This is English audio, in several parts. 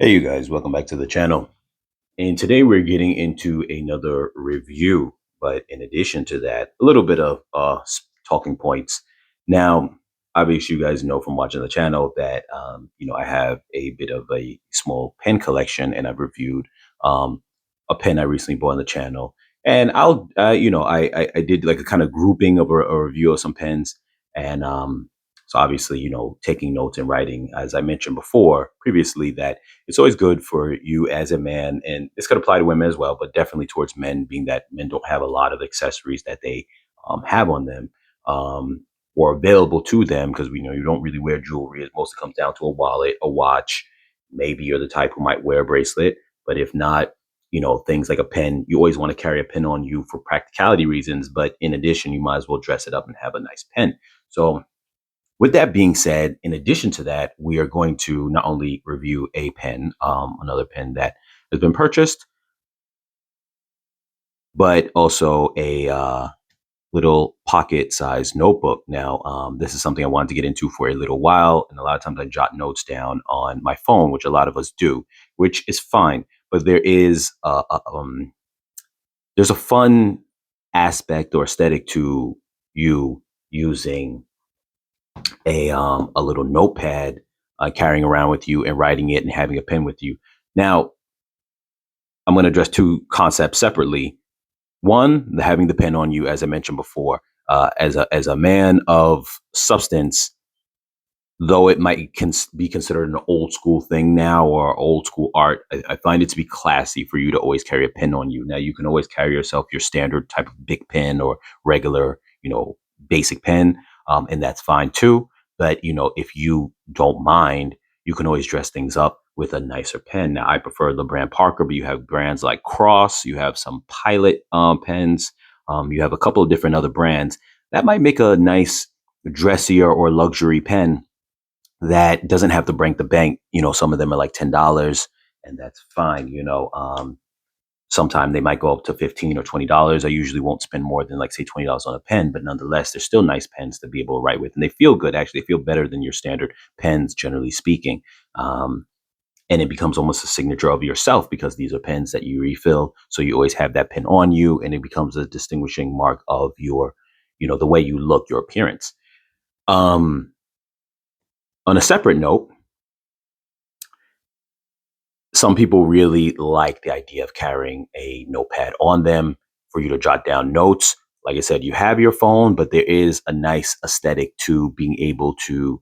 Hey, you guys, welcome back to the channel. And today we're getting into another review. But in addition to that, a little bit of talking points. Now, obviously, you guys know from watching the channel that, I have a bit of a small pen collection and I've reviewed a pen I recently bought on the channel. And I did like a kind of grouping of a review of some pens. And so obviously, taking notes and writing, as I mentioned before previously, that it's always good for you as a man, and this could apply to women as well, but definitely towards men, being that men don't have a lot of accessories that they have on them or available to them, because we know you don't really wear jewelry. It mostly comes down to a wallet, a watch. Maybe you're the type who might wear a bracelet, but if not, things like a pen. You always want to carry a pen on you for practicality reasons, but in addition, you might as well dress it up and have a nice pen. So with that being said, in addition to that, we are going to not only review a pen, another pen that has been purchased, but also a little pocket-sized notebook. Now, this is something I wanted to get into for a little while, and a lot of times I jot notes down on my phone, which a lot of us do, which is fine. But there's a fun aspect or aesthetic to you using a little notepad, carrying around with you and writing it and having a pen with you. Now, I'm going to address two concepts separately. One, the having the pen on you, as I mentioned before, as a man of substance, though it might be considered an old school thing now or old school art, I find it to be classy for you to always carry a pen on you. Now, you can always carry yourself your standard type of big pen or regular, basic pen, and that's fine too. But, if you don't mind, you can always dress things up with a nicer pen. Now, I prefer the brand Parker, but you have brands like Cross, you have some Pilot pens, you have a couple of different other brands that might make a nice dressier or luxury pen that doesn't have to break the bank. Some of them are like $10, and that's fine. Sometimes they might go up to 15 or $20. I usually won't spend more than like say $20 on a pen, but nonetheless, they're still nice pens to be able to write with, and they feel good. Actually, they feel better than your standard pens, generally speaking. And it becomes almost a signature of yourself because these are pens that you refill, so you always have that pen on you, and it becomes a distinguishing mark of your, the way you look, your appearance. Um, on a separate note, some people really like the idea of carrying a notepad on them for you to jot down notes. Like I said, you have your phone, but there is a nice aesthetic to being able to,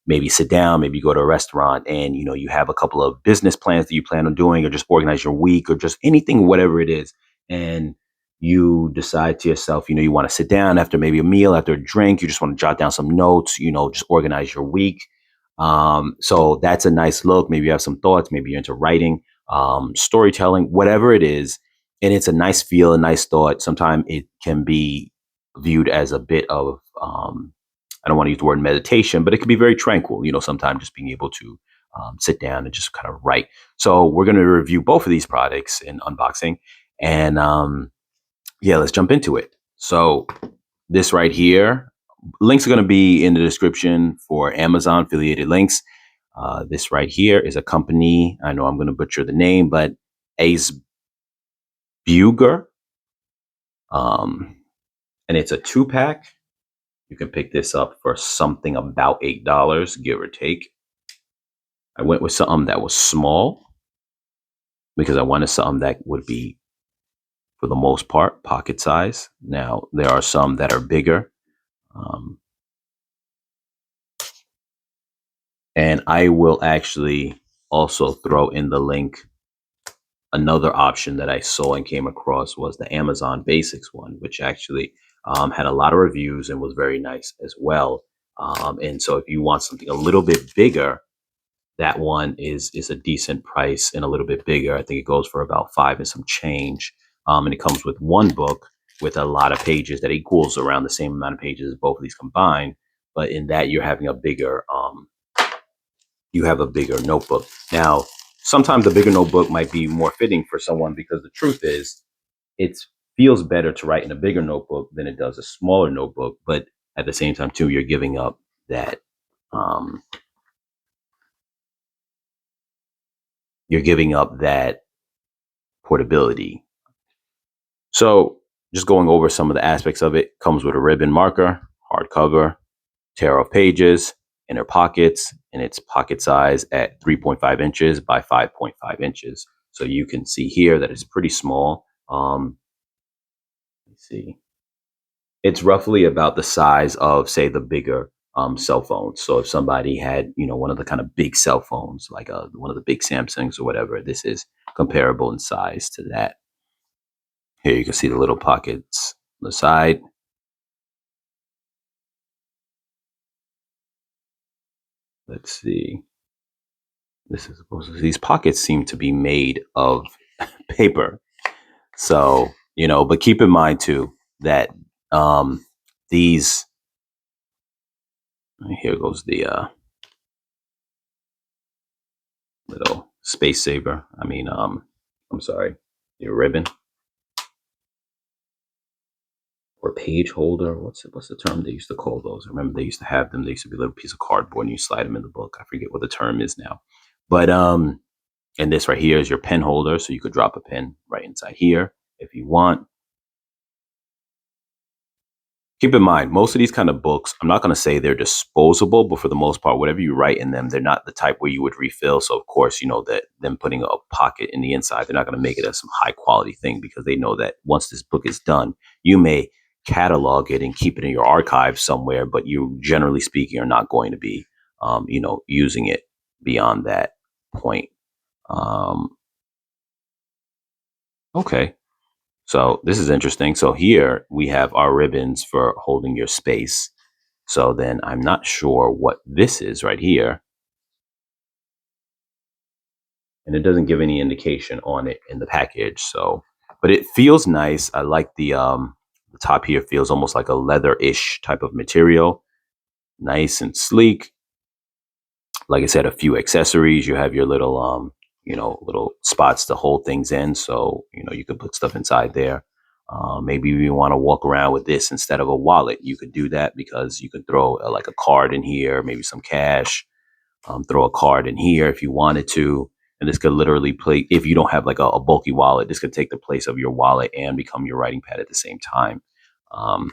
maybe sit down, maybe go to a restaurant, and you have a couple of business plans that you plan on doing, or just organize your week, or just anything, whatever it is, and you decide to yourself, you want to sit down after maybe a meal, after a drink, you just want to jot down some notes, just organize your week. So that's a nice look. Maybe you have some thoughts. Maybe you're into writing, storytelling, whatever it is. And it's a nice feel, a nice thought. Sometimes it can be viewed as a bit of, I don't want to use the word meditation, but it can be very tranquil, sometimes just being able to sit down and just kind of write. So we're going to review both of these products in unboxing. And yeah, let's jump into it. So this right here, links are going to be in the description for Amazon affiliated links. This right here is a company. I know I'm going to butcher the name, but Aisbugur. Um, and it's a 2-pack. You can pick this up for something about $8, give or take. I went with something that was small because I wanted something that would be, for the most part, pocket size. Now, there are some that are bigger. Um, and I will actually also throw in the link. Another option that I saw and came across was the Amazon Basics one, which actually had a lot of reviews and was very nice as well. And so if you want something a little bit bigger, that one is a decent price and a little bit bigger. I think it goes for about 5 and some change. And it comes with one book with a lot of pages that equals around the same amount of pages as both of these combined. But in that, you're having a bigger you have a bigger notebook. Now, sometimes a bigger notebook might be more fitting for someone, because the truth is it feels better to write in a bigger notebook than it does a smaller notebook. But at the same time, too, you're giving up that um, you're giving up that portability. So just going over some of the aspects of it, comes with a ribbon marker, hardcover, tear off pages, inner pockets, and its pocket size at 3.5 inches by 5.5 inches. So you can see here that it's pretty small. Let's see. It's roughly about the size of, say, the bigger cell phones. So if somebody had, one of the kind of big cell phones, like one of the big Samsungs or whatever, this is comparable in size to that. Here you can see the little pockets on the side. Let's see. This is supposed to, these pockets seem to be made of paper. So, but keep in mind too that these, here goes the little space saver. I'm sorry, your ribbon or page holder. What's the term they used to call those? I remember they used to have them. They used to be a little piece of cardboard and you slide them in the book. I forget what the term is now. But and this right here is your pen holder, so you could drop a pen right inside here if you want. Keep in mind, most of these kind of books, I'm not going to say they're disposable, but for the most part, whatever you write in them, they're not the type where you would refill. So, of course, that them putting a pocket in the inside, they're not going to make it as some high quality thing because they know that once this book is done, you may catalog it and keep it in your archive somewhere, but you, generally speaking, are not going to be, using it beyond that point. Um, okay. So this is interesting. So here we have our ribbons for holding your space. So then I'm not sure what this is right here. And it doesn't give any indication on it in the package. So, but it feels nice. I like the top here feels almost like a leather-ish type of material. Nice and sleek. Like I said, a few accessories. You have your little little spots to hold things in. So, you could put stuff inside there. Maybe you want to walk around with this instead of a wallet. You could do that because you could throw like a card in here, maybe some cash, throw a card in here if you wanted to. And this could literally play, if you don't have like a bulky wallet, this could take the place of your wallet and become your writing pad at the same time. Um,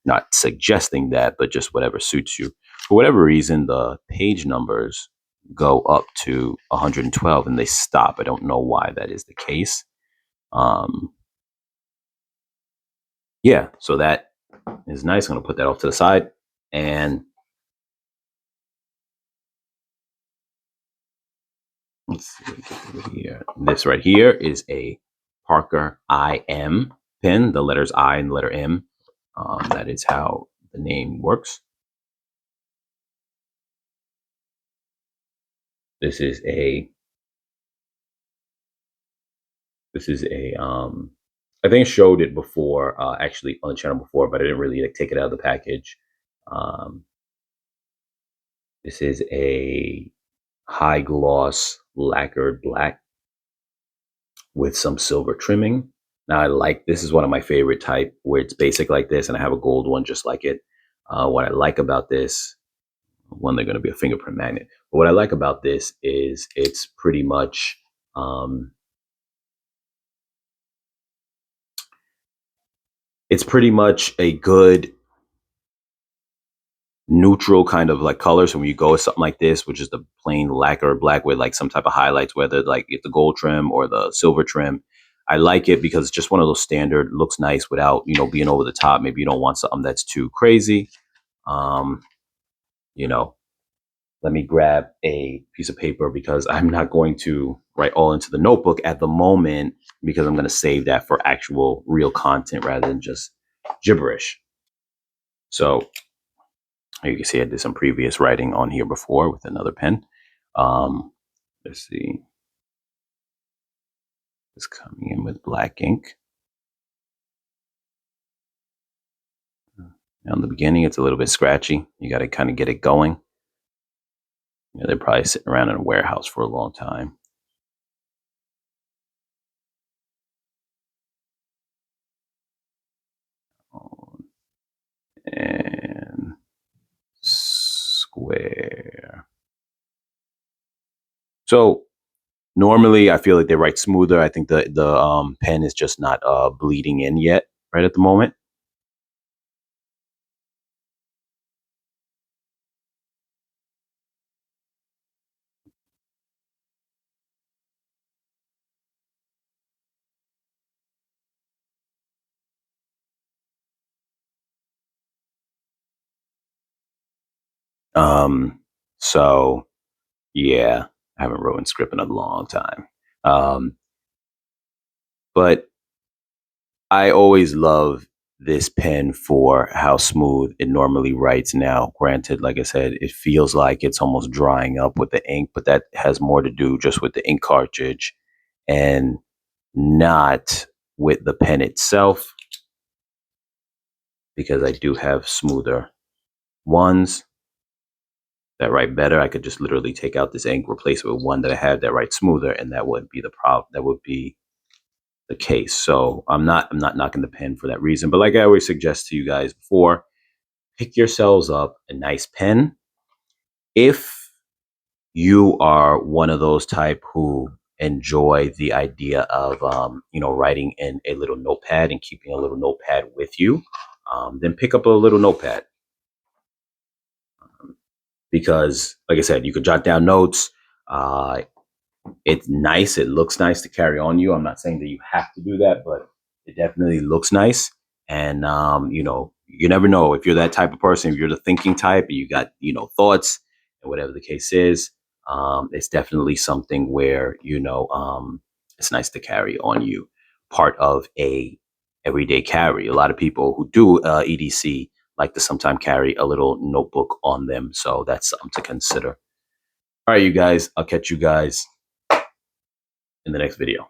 Not suggesting that, but just whatever suits you. For whatever reason, the page numbers go up to 112 and they stop. I don't know why that is the case. Um, yeah, so that is nice. I'm going to put that off to the side. And let's see, get over here. This right here is a Parker IM pen, the letters I and the letter M. That is how the name works. This is a I think I showed it before, actually on the channel before, but I didn't really like take it out of the package. Um, this is a high gloss lacquered black with some silver trimming. Now this is one of my favorite type where it's basic like this, and I have a gold one just like it. What I like about this, one, they're going to be a fingerprint magnet. But what I like about this is um, it's pretty much a good neutral kind of like color. So when you go with something like this, which is the plain lacquer black with like some type of highlights, whether like it's the gold trim or the silver trim, I like it because it's just one of those standard, looks nice without, being over the top. Maybe you don't want something that's too crazy. Um, you know, Let me grab a piece of paper because I'm not going to write all into the notebook at the moment because I'm going to save that for actual real content rather than just gibberish. So you can see I did some previous writing on here before with another pen. Um, let's see. It's coming in with black ink. Now in the beginning, it's a little bit scratchy. You got to kind of get it going. They're probably sitting around in a warehouse for a long time. And square. So Normally, I feel like they write smoother. I think the pen is just not bleeding in yet, right at the moment. Um, so yeah, I haven't written script in a long time. Um, but I always love this pen for how smooth it normally writes now. Granted, like I said, it feels like it's almost drying up with the ink, but that has more to do just with the ink cartridge and not with the pen itself, because I do have smoother ones that write better. I could just literally take out this ink, replace it with one that I have that writes smoother, and that wouldn't be the problem. That would be the case. So I'm not knocking the pen for that reason. But like I always suggest to you guys before, pick yourselves up a nice pen. If you are one of those type who enjoy the idea of writing in a little notepad and keeping a little notepad with you, then pick up a little notepad, because like I said, you could jot down notes. uh, it's nice. It looks nice to carry on you. I'm not saying that you have to do that, but it definitely looks nice. And you never know if you're that type of person. If you're the thinking type, and you got thoughts and whatever the case is, it's definitely something where it's nice to carry on you. Part of a everyday carry. A lot of people who do EDC like to sometimes carry a little notebook on them, so that's something to consider. All right, you guys. I'll catch you guys in the next video.